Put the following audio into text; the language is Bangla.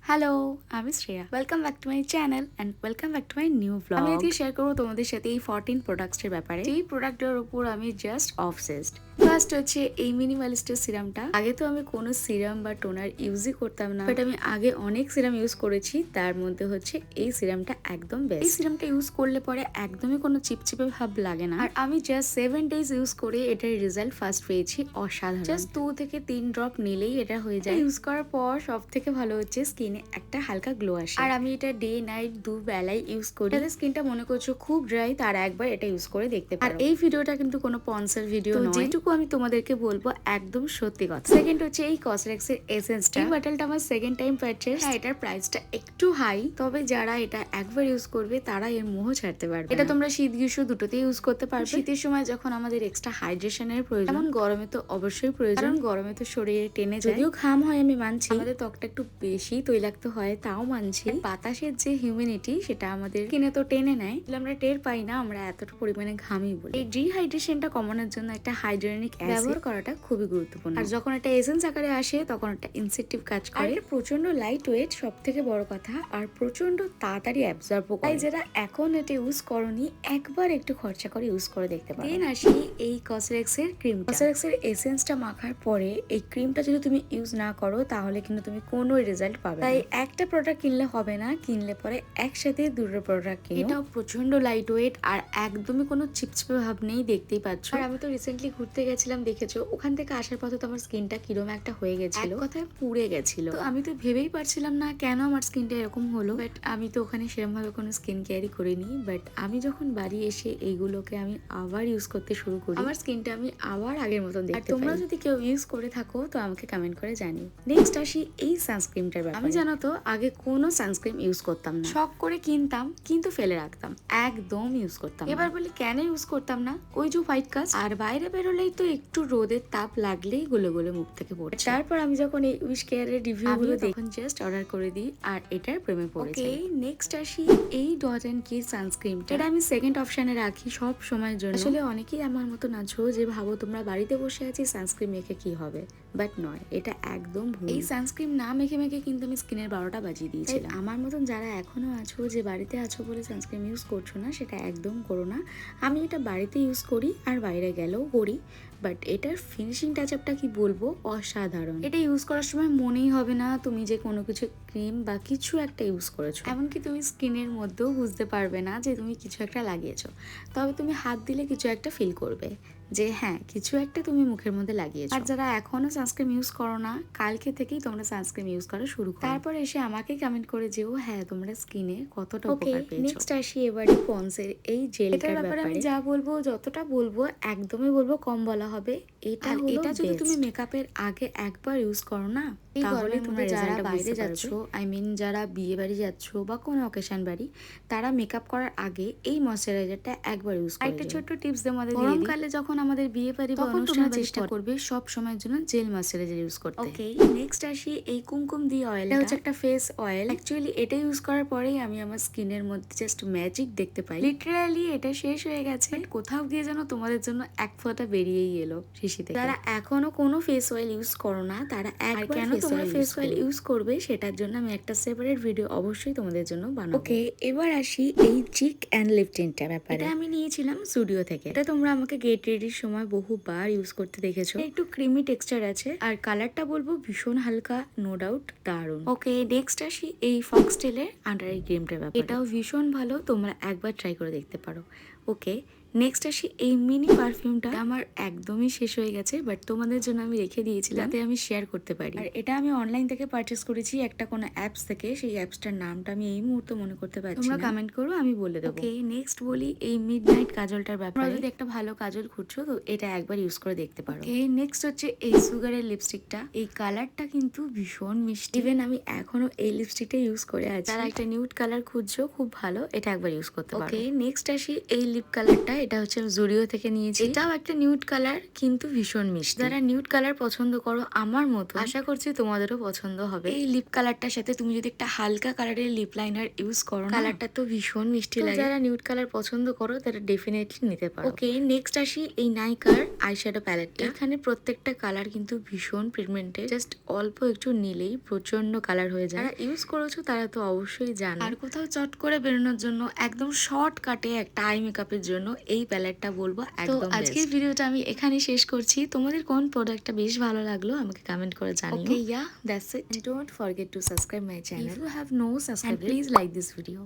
হ্যালো, আমি Shreya. Welcome back to my channel and welcome back to my new blog. আমি আজকে শেয়ার করবো তোমাদের সাথে এই 14 প্রোডাক্টসের ব্যাপারে। এই প্রোডাক্টের উপর আমি জাস্ট অবসেসড। ফার্স্ট হচ্ছে এই মিনিমালিস্টের সিরামটা। আগে তো আমি কোনো সিরাম বা টোনার ইউজই করতাম না, বাট আমি আগে অনেক সিরাম ইউজ করেছি। তার মধ্যে হচ্ছে এই সিরামটা একদম বেস্ট। এই সিরামটা ইউজ করলে পরে একদমই কোনো চিপচিপে ভাব লাগে না। আর আমি জাস্ট 7 ডেজ ইউজ করে এটার রেজাল্ট ফার্স্ট পেয়েছি অসাধারণ। জাস্ট 2 থেকে 3 ড্রপ নিলেই এটা হয়ে যায়। ইউজ করার পর সব থেকে ভালো হচ্ছে স্কিনে একটা হালকা গ্লো আসে। আর আমি এটা ডে নাইট দুবেলাই ইউজ করি। যাদের স্কিনটা মনে করছো খুব ড্রাই, তারা একবার এটা ইউজ করে দেখতে পারো। আর এই ভিডিওটা কিন্তু কোনো স্পন্সর ভিডিও নয়, যেটুকু আমি তোমাদেরকে বলবো একদম সত্যি কথা। সেকেন্ড হচ্ছে এই কসরেক্স এর এসেন্সটা। এই বটলটা আমার সেকেন্ড টাইম পারচেজ। হ্যাঁ, এটার প্রাইসটা একটু হাই, তবে যারা এটা একবার ইউজ করবে তারা এর মোহ ছাড়তে পারবে। এটা তোমরা শীত গ্রীষ্ম দুটোতেই ইউজ করতে পারবে। শীতের সময় যখন আমাদের এক্সট্রা হাইড্রেশনের প্রয়োজন, যেমন গরমে তো অবশ্যই প্রয়োজন, কারণ গরমে তো শরীরে টেনে যায়। যদিও ঘাম হয় আমি মানছি, আমাদের ত্বকটা একটু বেশি তৈলাক্ত হয় তাও মানছি। বাতাসের যে হিউমিডিটি সেটা আমাদের স্কিনে তো টেনে নেয়, আমরা টের পাই না, আমরা এতটা পরিমাণে ঘামি বলি। এই ডিহাইড্রেশনটা কমানোর জন্য একটা হাইড্রোনিক ব্যবহার করাটা খুবই গুরুত্বপূর্ণ। আর যখন একটা এসেন্স আকারে আসে তখন একটা ইনসেক্টিভ কাজ করে। আর প্রচন্ড লাইট ওয়েট, সব থেকে বড় কথা, আর প্রচন্ড তাড়াতাড়ি অ্যাবজর্ব করে। তাই যারা এখন এটা ইউজ করনি, একবার একটু খরচা করে ইউজ করে দেখতে পারো। দেন আসি এই কসরেক্স এর ক্রিম। কসরেক্স এর এসেন্সটা মাখার পরে এই ক্রিমটা যদি তুমি ইউজ না করো তাহলে কিন্তু তুমি কোনো রেজাল্ট পাবে না। তাই একটা প্রোডাক্ট কিনলে হবে না, কিনলে পরে একসাথে দুটো প্রোডাক্ট কিনো। এটাও প্রচন্ড লাইট ওয়েট আর একদমই কোনো চিপচিপে ভাব নেই, দেখতেই পাচ্ছ। আর আমি তো রিসেন্টলি ঘুরতে গেছিলাম, দেখেছো, ওখান থেকে আসার পথে তো আমার স্কিনটা কিরম একটা হয়ে গেছিল, এক কথায় পুড়ে গেছিল। তো আমি তো ভেবেই পারছিলাম না কেন আমার স্কিনটা এরকম হলো। বাট আমি তো ওখানে সেরকম ভাবে কোনো স্কিন কেয়ারই করিনি। বাট আমি যখন বাড়ি এসে এইগুলোকে আমি আবার ইউজ করতে শুরু করি, আমার স্কিনটা আমি আবার আগের মতন দেখতে পাই। তোমরা যদি কেউ ইউজ করে থাকো তো আমাকে কমেন্ট করে জানিও। নেক্সট আসি এই সানস্ক্রিনটার ব্যাপারে। আমি জানো তো আগে কোনো সানস্ক্রিন ইউজ করতাম না, শখ করে কিনতাম কিন্তু ফেলে রাখতাম, একদম ইউজ করতাম। এবার বলি কেন ইউজ করতাম না, ওই যে হোয়াইট কাস্ট, আর বাইরে বেরোলেই তো একটু রোদের তাপ লাগলেই গলে গলে মুখ থেকে পড়ছে। তারপর আমি যখন এই উইশ কেয়ারের রিভিউ গুলো তখন জাস্ট অর্ডার করে দিই আর এটার প্রেমে পড়েছি। নেক্সট আসি এই ডট এন্ড কি সানস্ক্রিনটা। এটা আমি সেকেন্ড অপশনে রাখি সব সময়ের জন্য। আসলে অনেকেই আমার মতন আছো যে ভাবো তোমরা বাড়িতে বসে আছি সানস্ক্রিন মেখে কি হবে, বাট নয়, এটা একদম ভুল। এই সানস্ক্রিন না মেখে মেখে কিন্তু আমি স্কিনের 12টা বাজিয়ে দিয়েছিলাম। আমার মতন যারা এখনো আছো যে বাড়িতে আছো বলে সানস্ক্রিন ইউজ করছো না, সেটা একদম করো না। আমি এটা বাড়িতে ইউজ করি আর বাইরে গেলেও করি, বাট এটার ফিনিশিং টাচ আপটা কি বলবো, অসাধারণ। এটা ইউজ করার সময় মনেই হবে না তুমি যে কোনো কিছু ক্রিম বা কিছু একটা ইউজ করেছো। এমনকি তুমি স্কিনের মধ্যেও বুঝতে পারবে না যে তুমি কিছু একটা লাগিয়েছো, তবে তুমি হাত দিলে কিছু একটা ফিল করবে যে হ্যাঁ কিছু একটা তুমি মুখের মধ্যে লাগিয়েছো। আর যারা এখনো সানস্ক্রিন ইউজ করো না, কালকে থেকেই তোমরা সানস্ক্রিন ইউজ করা শুরু করো। তারপর এসে আমাকে কমেন্ট করে যেও হ্যাঁ তোমরা স্কিনে কতটা উপকার পেয়েছো। নেক্সট আসি এবারে পন্সের এই জেলটার ব্যাপারে। আমি যা বলবো, যতটা বলবো একদমই বলবো কম বলা হবে। এটা যদি তুমি মেকআপের আগে একবার ইউজ করো না, তাহলে তোমরা যারা বাইরে যাচ্ছ, আই মিন যারা বিয়ে বাড়ি যাচ্ছ বা কোনো অকেশন বাড়ি, তারা মেকআপ করার আগে এই ময়শ্চারাইজারটা একবার ইউজ করো। একটা ছোট্ট টিপস আমাদের গরমকালে যখন আমাদের বিয়ে বাড়ি বা অনুষ্ঠানে চেষ্টা করবে সব সময়ের জন্য জেল ময়শ্চারাইজার ইউজ করতে। ওকে, নেক্সট আসি এই কুমকুম দি অয়েল। এটা হচ্ছে একটা ফেস অয়েল। অ্যাকচুয়ালি এটা ইউজ করার পরেই আমি আমার স্কিনের মধ্যে জাস্ট ম্যাজিক দেখতে পাই। লিটারালি এটা শেষ হয়ে গেছে, কোথাও গিয়ে যেন তোমাদের জন্য এক ফোঁটা বেরিয়েই এলো শিশি থেকে। যারা এখনো কোনো ফেস অয়েল ইউজ করো না, তারা একবার কেন তোমরা ফেস অয়েল ইউজ করবে সেটার জন্য আমি একটা সেপারেট ভিডিও অবশ্যই তোমাদের জন্য বানাবো। ওকে, এবার আসি এই চিক অ্যান্ড লিপ টিন্টটার ব্যাপারে। এটা আমি নিয়েছিলাম স্টুডিও থেকে। এটা তোমরা আমাকে গেট রেডির সময় বহুবার ইউজ করতে দেখেছো। একটু ক্রিমি টেক্সচার আছে আর কালারটা বলবো ভীষণ হালকা, নো ডাউট দারুণ। ওকে, নেক্সট আসি এই ফক্সটেলের আন্ডার আই ক্রিমটার ব্যাপারে। এটাও ভীষণ ভালো, তোমরা একবার ট্রাই করে দেখতে পারো। ওকে, নেক্সট আসি এই মিনি পারফিউমটা। আমার একদমই শেষ হয়ে গেছে, বাট তোমাদের জন্য আমি রেখে দিয়েছিলাম যাতে আমি শেয়ার করতে পারি। আর এটা আমি অনলাইন থেকে পারচেস করেছি, একটা কোনো অ্যাপস থেকে। সেই অ্যাপসটার নামটা আমি এই মুহূর্তে মনে করতে পারছি না, তোমরা কমেন্ট করো আমি বলে দেবো। ওকে, নেক্সট বলি এই মিডনাইট কাজলটার ব্যাপারে। তোমরা যদি একটা ভালো কাজল খুঁজছো তো এটা একবার ইউজ করে দেখতে পারো। ওকে, নেক্সট হচ্ছে এই সুগারের লিপস্টিকটা। এই কালারটা কিন্তু ভীষণ মিষ্টি, ইভেন আমি এখনো এই লিপস্টিকটা ইউজ করে আছি। তারা একটা নিউড কালার খুঁজছো, খুব ভালো, এটা একবার ইউজ করতে পারো। ওকে, নেক্সট আসি এই লিপ কালারটা। এটা হচ্ছে জুডিও থেকে নিয়েছি। এটাও একটা নিউড কালার কিন্তু ভীষণ মিষ্টি। যারা নিউড কালার পছন্দ করো আমার মতো, আশা করছি তোমাদেরও পছন্দ হবে। এই লিপ কালারটার সাথে তুমি যদি একটা হালকা কালারের লিপ লাইনার ইউজ করো, কালারটা তো ভীষণ মিষ্টি লাগে। যারা নিউড কালার পছন্দ করো তারা ডেফিনেটলি নিতে পারো। ওকে, নেক্সট আসি এই নাইকার আইশ্যাডো প্যালেটটা। এখানে প্রত্যেকটা কালার কিন্তু ভীষণ পিগমেন্টেড, জাস্ট অল্প একটু নিলেই প্রচন্ড কালার হয়ে যায়। যারা ইউজ করেছো তারা তো অবশ্যই জানো। আর কোথাও চট করে বেরোনোর জন্য একদম শর্ট কাটে একটা আই মেকআপের জন্য এই প্যালেটটা বলবো একদম। আজকের ভিডিওটা আমি এখানে শেষ করছি। তোমাদের কোন প্রোডাক্টটা বেশ ভালো লাগলো আমাকে কমেন্ট করে জানিও। ওকে, yeah, that's it. And don't forget to subscribe my channel if you have no subscribers. And please like this video.